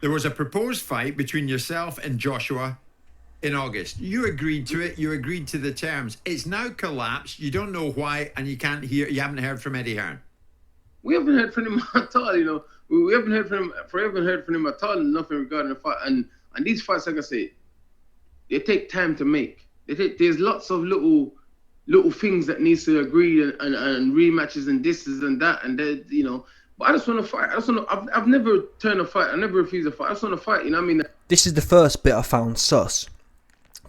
There was a proposed fight between yourself and Joshua in August. You agreed to it. You agreed to the terms. It's now collapsed. You don't know why, and you haven't heard from Eddie Hearn. We haven't heard from him at all, you know. We haven't heard from him at all, nothing regarding the fight. And these fights, like I say, they take time to make. There's lots of little things that needs to agree and rematches and this and that, and then, you know. But I just want to fight. I've never turned a fight. I never refused a fight. I just want to fight, you know what I mean? This is the first bit I found sus.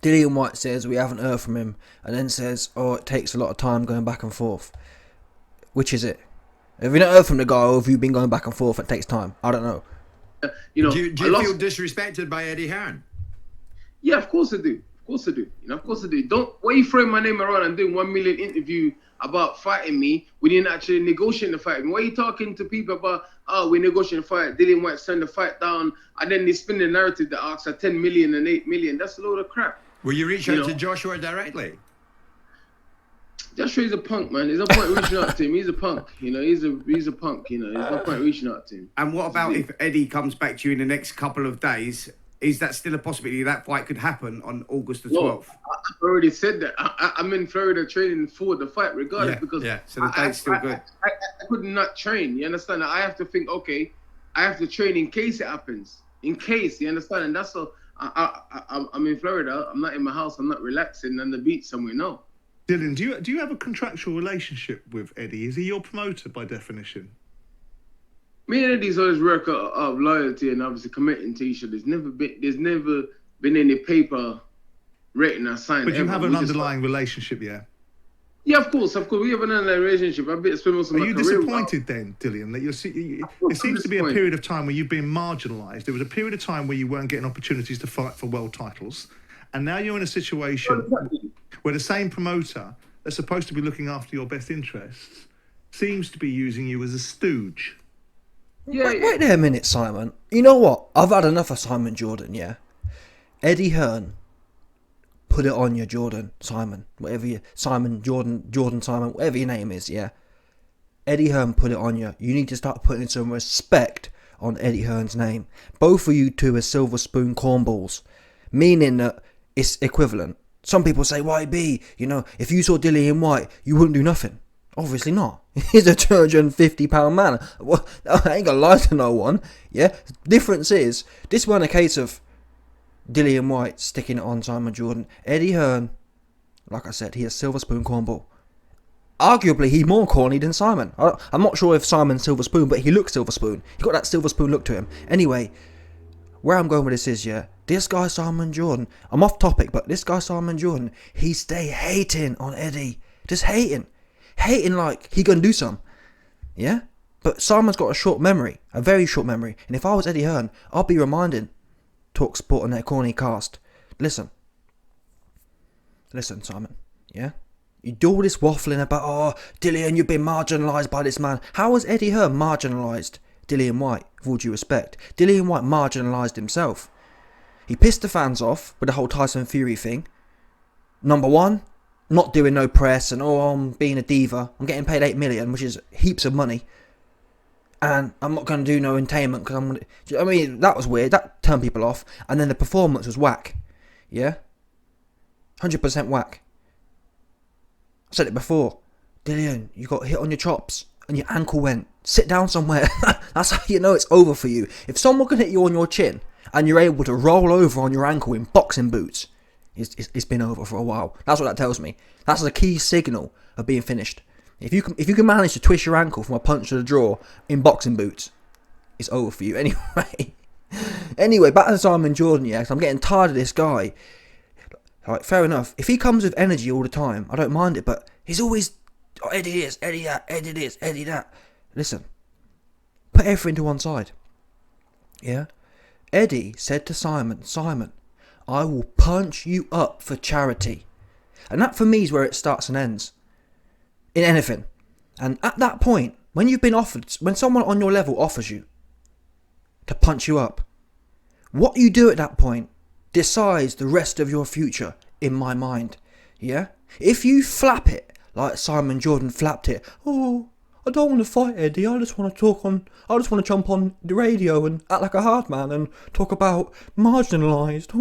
Dillian Whyte says we haven't heard from him, and then says, oh, it takes a lot of time going back and forth. Which is it? Have you not heard from the guy, or have you been going back and forth? It takes time. I don't know. You know, do you feel disrespected by Eddie Hearn? Yeah, of course I do. Of course I do. You know, of course I do. Don't, why are you throwing my name around and doing 1 million interview about fighting me? We didn't actually negotiate the fight. Why are you talking to people about, oh, we negotiated the fight, Dillian Whyte turned the fight down, and then they spin the narrative that asks for 10 million and 8 million. That's a load of crap. Will you reach out to Joshua directly? Joshua's a punk, man. There's no point reaching out to him. He's a punk. You know, he's a punk. You know, there's no point reaching out to him. And what about if Eddie comes back to you in the next couple of days? Is that still a possibility that fight could happen on August the 12th? I've already said that. I'm in Florida training for the fight regardless, because so the date's still good. I could not train. You understand? I have to think, okay, I have to train in case it happens. In case, you understand? And that's all. I'm in Florida. I'm not in my house. I'm not relaxing on the beach somewhere. No. Dillian, do you have a contractual relationship with Eddie? Is he your promoter by definition? Me and Eddie's always work of loyalty and obviously committing to each other. There's never been any paper written or signed. But you have an underlying relationship, yeah? Yeah, of course. We have an underlying relationship. I've been spending most of my career. Are you disappointed then, Dillian, that it seems to be a period of time where you've been marginalised? There was a period of time where you weren't getting opportunities to fight for world titles, and now you're in a situation where the same promoter that's supposed to be looking after your best interests seems to be using you as a stooge. Wait there a minute, Simon. You know what? I've had enough of Simon Jordan, yeah? Eddie Hearn, put it on you, Jordan, Simon. Simon, Jordan, Simon, whatever your name is, yeah? Eddie Hearn, put it on you. You need to start putting some respect on Eddie Hearn's name. Both of you two are silver spoon cornballs, meaning that it's equivalent. Some people say, YB, you know, if you saw Dillian Whyte, you wouldn't do nothing. Obviously not. He's a £250 man. Well, I ain't gonna lie to no one. Yeah. Difference is, this wasn't a case of Dillian Whyte sticking it on Simon Jordan. Eddie Hearn, like I said, he's a silver spoon cornball. Arguably, he's more corny than Simon. I'm not sure if Simon's silver spoon, but he looks silver spoon. He got that silver spoon look to him. Anyway, where I'm going with this is, yeah, this guy Simon Jordan, I'm off topic, but this guy Simon Jordan, he stay hating on Eddie. Just hating like he gonna do some, yeah? But Simon's got a short memory, a very short memory, and if I was Eddie Hearn, I'd be reminding Talk Sport on their corny cast, listen Simon, yeah? You do all this waffling about, oh, Dillian, you've been marginalised by this man. How was Eddie Hearn marginalised Dillian Whyte, with all due respect? Dillian Whyte marginalised himself. He pissed the fans off with the whole Tyson Fury thing. Number one, not doing no press and, oh, I'm being a diva. I'm getting paid 8 million, which is heaps of money. And I'm not going to do no entertainment because I'm going to... I mean, that was weird. That turned people off. And then the performance was whack. Yeah? 100% whack. I said it before. Dillian, you got hit on your chops and your ankle went. Sit down somewhere. That's how you know it's over for you. If someone can hit you on your chin and you're able to roll over on your ankle in boxing boots, it's been over for a while. That's what that tells me. That's the key signal of being finished. If you can manage to twist your ankle from a punch to the jaw in boxing boots, it's over for you. Anyway, back to Simon Jordan, yeah, 'cause I'm getting tired of this guy. Like, fair enough. If he comes with energy all the time, I don't mind it, but he's always, oh, Eddie this, Eddie that, Eddie this, Eddie that. Listen, put everything to one side. Yeah? Eddie said to Simon, I will punch you up for charity. And that for me is where it starts and ends. In anything. And at that point, when you've been offered, when someone on your level offers you to punch you up, what you do at that point decides the rest of your future, in my mind. Yeah? If you flap it like Simon Jordan flapped it, oh, I don't want to fight Eddie. I just want to jump on the radio and act like a hard man and talk about marginalised.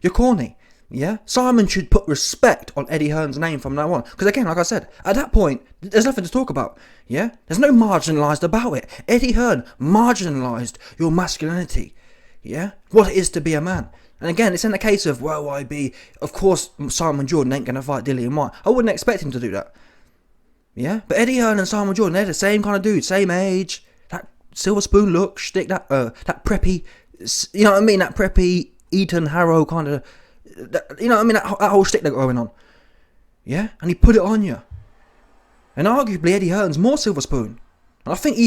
You're corny. Yeah? Simon should put respect on Eddie Hearn's name from now on. Because again, like I said, at that point, there's nothing to talk about. Yeah? There's no marginalised about it. Eddie Hearn marginalised your masculinity. Yeah? What it is to be a man. And again, it's in the case of, well, of course, Simon Jordan ain't going to fight Dillian Whyte. I wouldn't expect him to do that. Yeah? But Eddie Hearn and Simon Jordan, they're the same kind of dude, same age, that silver spoon look, shtick, that preppy, you know what I mean? That preppy, Eton Harrow kind of, you know what I mean? That whole shtick they're going on. Yeah? And he put it on you. And arguably, Eddie Hearn's more silver spoon. And I think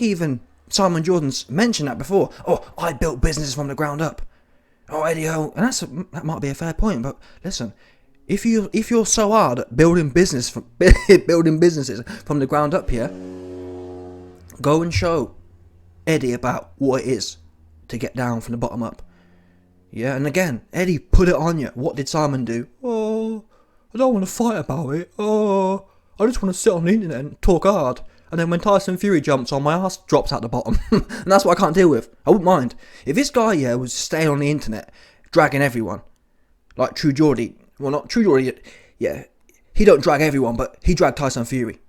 even Simon Jordan's mentioned that before. Oh, I built businesses from the ground up. Oh, Eddie Hearn, and that might be a fair point, but listen, if you're so hard at building businesses from the ground up here, go and show Eddie about what it is to get down from the bottom up. Yeah, and again, Eddie put it on you. What did Simon do? Oh, I don't want to fight about it. Oh, I just want to sit on the internet and talk hard. And then when Tyson Fury jumps on, my ass drops out the bottom. And that's what I can't deal with. I wouldn't mind. If this guy, was staying on the internet, dragging everyone, like True Geordie. Well, not True Geordie, he don't drag everyone, but he dragged Tyson Fury,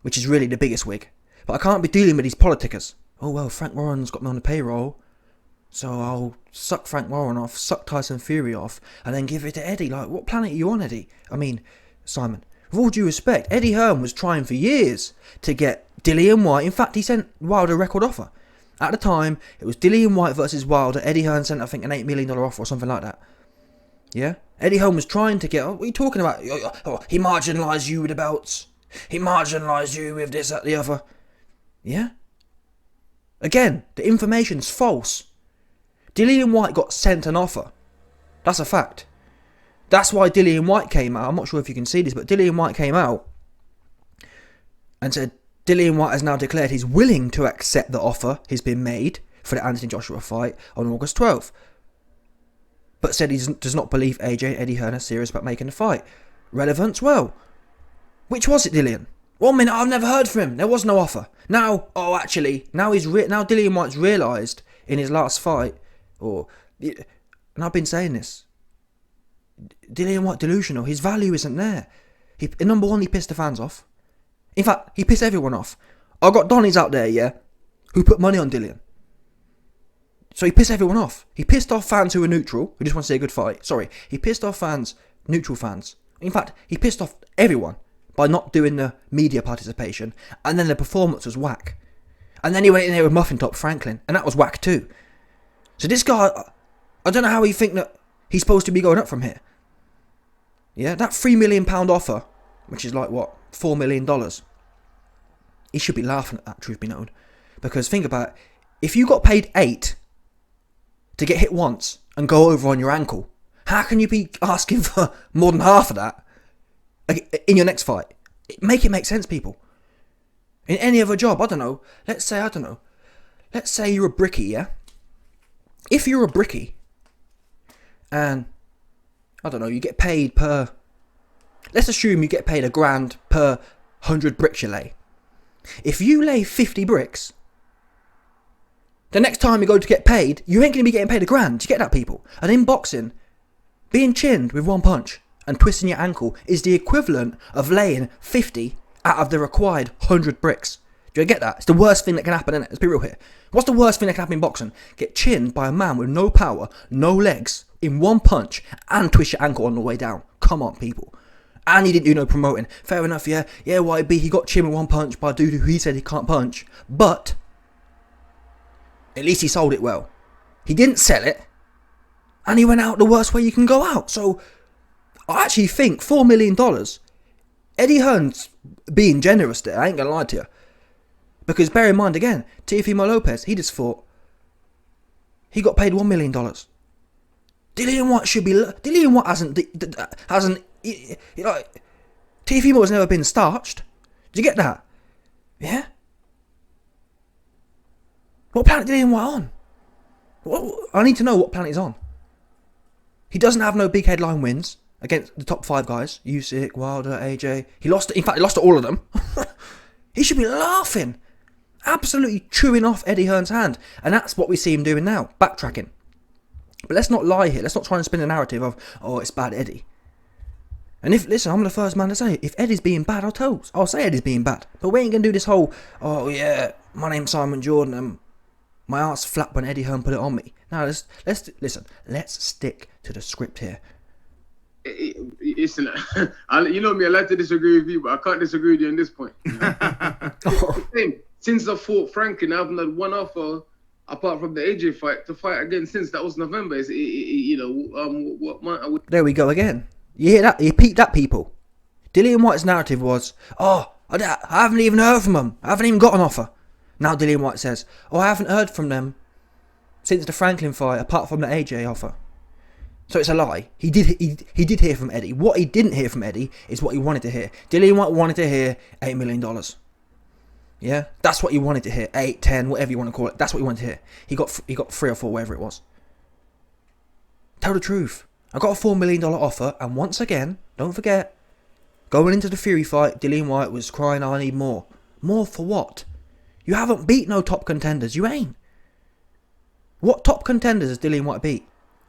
which is really the biggest wig. But I can't be dealing with these politicers. Oh, well, Frank Warren's got me on the payroll, so I'll suck Frank Warren off, suck Tyson Fury off, and then give it to Eddie. Like, what planet are you on, Eddie? I mean, Simon. With all due respect, Eddie Hearn was trying for years to get Dillian Whyte. In fact, he sent Wilder a record offer. At the time, it was Dillian Whyte versus Wilder. Eddie Hearn sent, I think, an $8 million offer or something like that. Yeah? Eddie Hearn was trying to get... what are you talking about? Oh, he marginalised you with the belts. He marginalised you with this, that, the other. Yeah? Again, the information's false. Dillian Whyte got sent an offer. That's a fact. That's why Dillian Whyte came out. I'm not sure if you can see this, but Dillian Whyte came out and said Dillian Whyte has now declared he's willing to accept the offer he's been made for the Anthony Joshua fight on August 12th. But said he does not believe AJ and Eddie Hearn are serious about making the fight. Relevance? Well, which was it, Dillian? 1 minute, I've never heard from him. There was no offer. Now, now Dillian Whyte's realised in his last fight, and I've been saying this, Dillian Whyte delusional. His value isn't there. Number one, he pissed the fans off. In fact, he pissed everyone off. I've got Donnies out there, who put money on Dillian. So he pissed everyone off. He pissed off fans who were neutral, who just want to see a good fight. Sorry, he pissed off neutral fans. In fact, he pissed off everyone by not doing the media participation. And then the performance was whack. And then he went in there with Muffin Top Franklin, and that was whack too. So this guy, I don't know how he think that he's supposed to be going up from here. Yeah, that £3 million offer, which is like, what, $4 million. He should be laughing at that, truth be known. Because think about it, if you got paid 8 to get hit once and go over on your ankle, how can you be asking for more than half of that in your next fight? Make it make sense, people. In any other job, I don't know, let's say you're a brickie, yeah? If you're a brickie, and I don't know, you get paid let's assume you get paid $1,000 per 100 bricks you lay. If you lay 50 bricks, the next time you go to get paid, you ain't going to be getting paid $1,000. Do you get that, people? And in boxing, being chinned with one punch and twisting your ankle is the equivalent of laying 50 out of the required 100 bricks. Do you get that? It's the worst thing that can happen, innit? Let's be real here. What's the worst thing that can happen in boxing? Get chinned by a man with no power, no legs, in one punch, and twist your ankle on the way down. Come on, people. And he didn't do no promoting. Fair enough, yeah, YB, he got chinned with one punch by a dude who he said he can't punch. But at least he sold it well. He didn't sell it, and he went out the worst way you can go out. So I actually think $4 million, Eddie Hearn's being generous there, I ain't gonna lie to you. Because bear in mind again, Teofimo Lopez, he just fought. He got paid $1 million. Dillian Whyte hasn't, Teofimo has never been starched. Do you get that? Yeah? What planet Dillian Whyte on? I need to know what planet he's on. He doesn't have no big headline wins against the top 5 guys. Usyk, Wilder, AJ. He lost to all of them. He should be laughing. Absolutely chewing off Eddie Hearn's hand. And that's what we see him doing now, backtracking. But let's not lie here. Let's not try and spin a narrative of, oh, it's bad Eddie. And listen, I'm the first man to say it. If Eddie's being bad, I'll say Eddie's being bad. But we ain't going to do this whole, oh yeah, my name's Simon Jordan and my arse flapped when Eddie Hearn put it on me. Now, let's stick to the script here. Listen, you know me, I like to disagree with you, but I can't disagree with you on this point. You know? Since I fought Franklin, I haven't had one offer apart from the AJ fight to fight again since that was November. There we go again. You hear that? You peeped that, people. Dillian Whyte's narrative was, oh, I haven't even heard from them. I haven't even got an offer. Now Dillian Whyte says, oh, I haven't heard from them since the Franklin fight, apart from the AJ offer. So it's a lie. He did hear from Eddie. What he didn't hear from Eddie is what he wanted to hear. Dillian Whyte wanted to hear $8 million. Yeah? That's what he wanted to hear. 8, 10, whatever you want to call it. That's what he wanted to hear. He got 3 or 4, whatever it was. Tell the truth. I got a $4 million offer, and once again, don't forget, going into the Fury fight, Dillian Whyte was crying, I need more. More for what? You haven't beat no top contenders. You ain't. What top contenders has Dillian Whyte beat?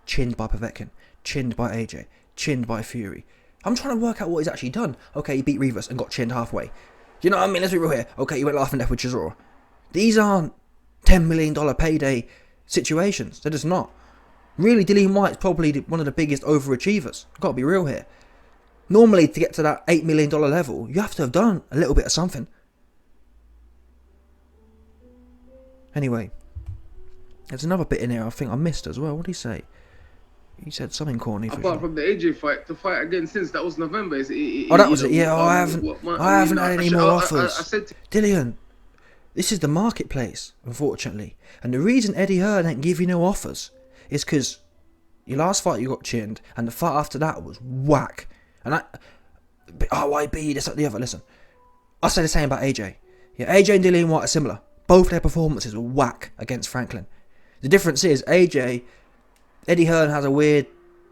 Chinned by Povetkin, chinned by AJ, chinned by Fury. I'm trying to work out what he's actually done. Okay, he beat Rivas and got chinned halfway. You know what I mean? Let's be real here. Okay, you went laughing death with Chisora. These aren't $10 million payday situations. They're just not. Really, Dillian Whyte's probably one of the biggest overachievers. I've got to be real here. Normally, to get to that $8 million level, you have to have done a little bit of something. Anyway, there's another bit in here I think I missed as well. What did he say? He said something corny. Apart from the AJ fight, to fight again since that was November. That was it. Yeah, I haven't had any more offers. I said Dillian, this is the marketplace, unfortunately. And the reason Eddie Hearn ain't give you no offers is because your last fight you got chinned, and the fight after that was whack. And RYB, this, that, the other. Listen, I say the same about AJ. Yeah, AJ and Dillian Whyte are similar. Both their performances were whack against Franklin. The difference is Eddie Hearn has a weird...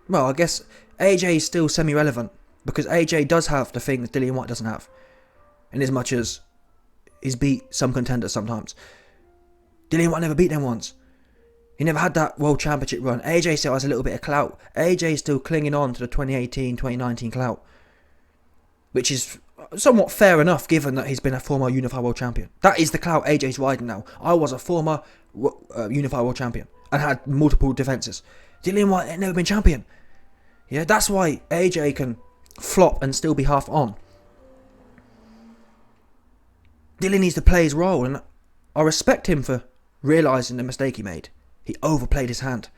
Well, I guess AJ is still semi-relevant because AJ does have the things Dillian Whyte doesn't have. In as much as he's beat some contenders sometimes. Dillian Whyte never beat them once. He never had that World Championship run. AJ still has a little bit of clout. AJ is still clinging on to the 2018, 2019 clout. Which is somewhat fair enough given that he's been a former Unified World Champion. That is the clout AJ's riding now. I was a former Unified World Champion and had multiple defences. Dillian Whyte ain't never been champion. Yeah, that's why AJ can flop and still be half on. Dillian needs to play his role, and I respect him for realising the mistake he made. He overplayed his hand.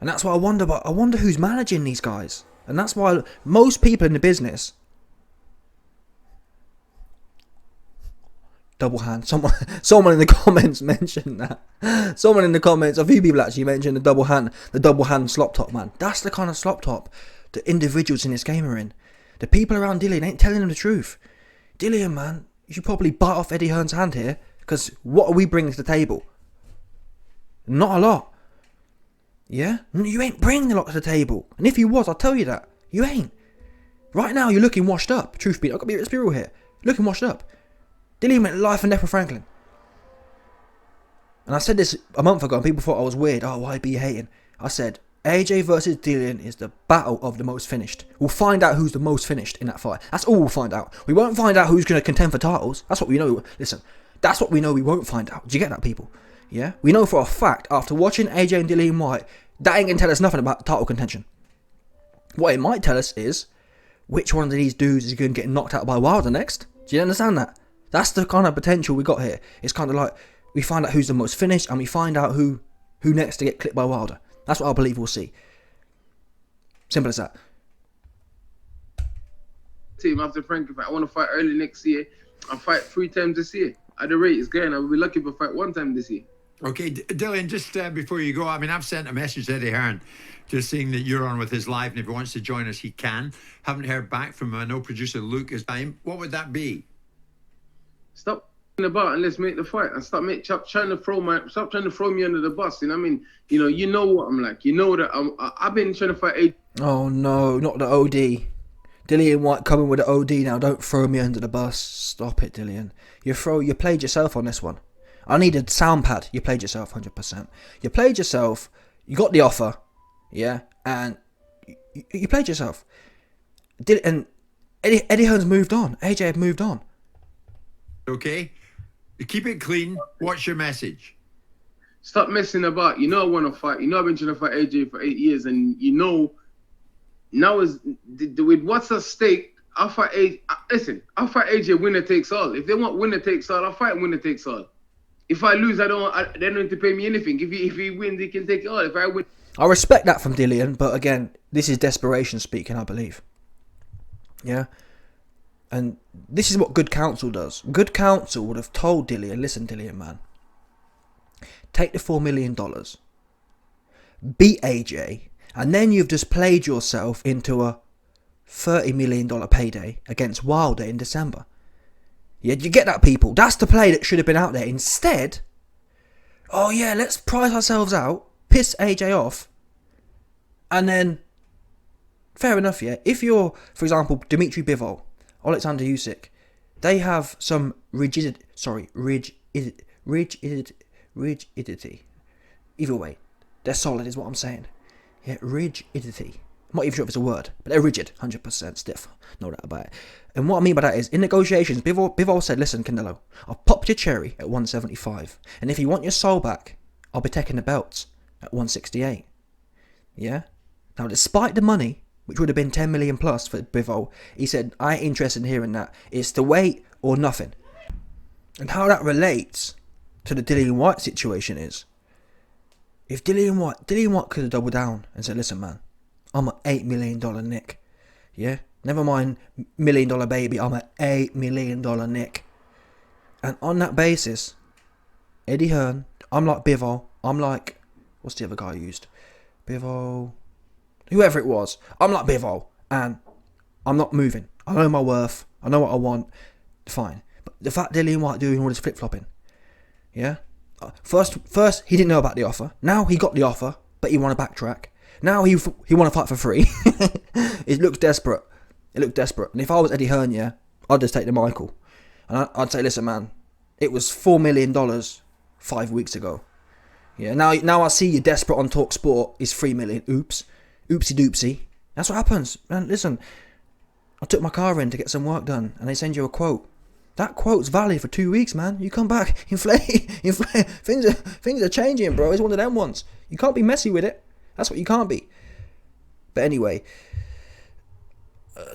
And that's what I wonder about. I wonder who's managing these guys. And that's why most people in the business... Double hand. Someone in the comments mentioned that. Someone in the comments, a few people actually mentioned the double hand slop top, man. That's the kind of slop top the individuals in this game are in. The people around Dillian ain't telling him the truth. Dillian, man, you should probably bite off Eddie Hearn's hand here, because what are we bringing to the table? Not a lot. Yeah? You ain't bringing a lot to the table. And if you was, I'll tell you that. You ain't. Right now, you're looking washed up. Truth be told, let's be real here. Looking washed up. Dillian went life and death with Franklin. And I said this a month ago and people thought I was weird. Oh, why be you hating? I said, AJ versus Dillian is the battle of the most finished. We'll find out who's the most finished in that fight. That's all we'll find out. We won't find out who's going to contend for titles. That's what we know. Listen, that's what we know we won't find out. Do you get that, people? Yeah? We know for a fact, after watching AJ and Dillian Whyte, that ain't going to tell us nothing about title contention. What it might tell us is, which one of these dudes is going to get knocked out by Wilder next? Do you understand that? That's the kind of potential we got here. It's kind of like we find out who's the most finished and we find out who next to get clipped by Wilder. That's what I believe we'll see. Simple as that. Team after Franklin fight. I want to fight early next year. I'll fight 3 times this year. At the rate it's going, I will be lucky if I fight 1 time this year. Okay, Dillian, just before you go, I mean, I've sent a message to Eddie Hearn just saying that you're on with his live, and if he wants to join us, he can. Haven't heard back from him. I know producer Luke is time. What would that be? Stop about and let's make the fight, and stop trying to throw me under the bus. You know what I mean? You know what I'm like. You know that I've been trying to fight. Oh no, not the OD. Dillian Whyte coming with the OD now. Don't throw me under the bus. Stop it, Dillian. You played yourself on this one. I need a sound pad. You played yourself 100%. You played yourself. You got the offer. Yeah. And you played yourself. And Eddie Hearn's moved on. AJ had moved on. Okay? Keep it clean. What's your message? Stop messing about. You know I want to fight. You know I've been trying to fight AJ for 8 years, and you know now is with what's at stake. I'll fight AJ. Listen, I'll fight AJ. Winner takes all. If they want winner takes all, I'll fight winner takes all. If I lose, they don't need to pay me anything. If he wins, he can take it all. If I win, I respect that from Dillian, but again, this is desperation speaking, I believe. Yeah. And this is what good counsel does. Good counsel would have told Dillian, listen, Dillian, man, take the $4 million, beat AJ, and then you've just played yourself into a $30 million payday against Wilder in December. Yeah, you get that, people? That's the play that should have been out there. Instead, oh yeah, let's price ourselves out, piss AJ off, and then, fair enough, yeah. If you're, for example, Dmitry Bivol, Alexander Usyk, they have some rigidity. Either way, they're solid is what I'm saying. Yeah, rigidity. I'm not even sure if it's a word, but they're rigid, 100% stiff. No doubt about it. And what I mean by that is, in negotiations, Bivol said, listen, Canelo, I'll pop your cherry at 175. And if you want your soul back, I'll be taking the belts at 168. Yeah? Now, despite the money, which would have been 10 million plus for Bivol, he said, I ain't interested in hearing that. It's the weight or nothing. And how that relates to the Dillian Whyte situation is, if Dillian Whyte could have doubled down and said, listen, man, I'm an $8 million nick. Yeah? Never mind $1 million baby, I'm an $8 million nick. And on that basis, Eddie Hearn, I'm like Bivol, I'm like, what's the other guy I used? Bivol, whoever it was, I'm like Bivol, and I'm not moving. I know my worth, I know what I want, fine. But the fact Dillian Whyte doing all this flip-flopping, yeah? First, he didn't know about the offer. Now he got the offer, but he want to backtrack. Now he want to fight for free. It looks desperate. It looked desperate. And if I was Eddie Hearn, yeah, I'd just take the Michael. And I'd say, listen, man, it was $4 million 5 weeks ago. Yeah, now I see you desperate on Talk Sport is $3 million. Oops. Oopsie doopsie. That's what happens. Man, listen, I took my car in to get some work done, and they send you a quote. That quote's valid for 2 weeks, man. You come back, inflate. Things are changing, bro. It's one of them ones. You can't be messy with it. That's what you can't be. But anyway,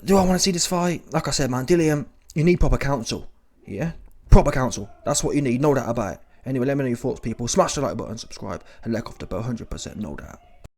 do I want to see this fight? Like I said, man, Dillian, you need proper counsel. Yeah? Proper counsel. That's what you need. No doubt about it. Anyway, let me know your thoughts, people. Smash the like button, subscribe, and let off the bell. 100% no doubt.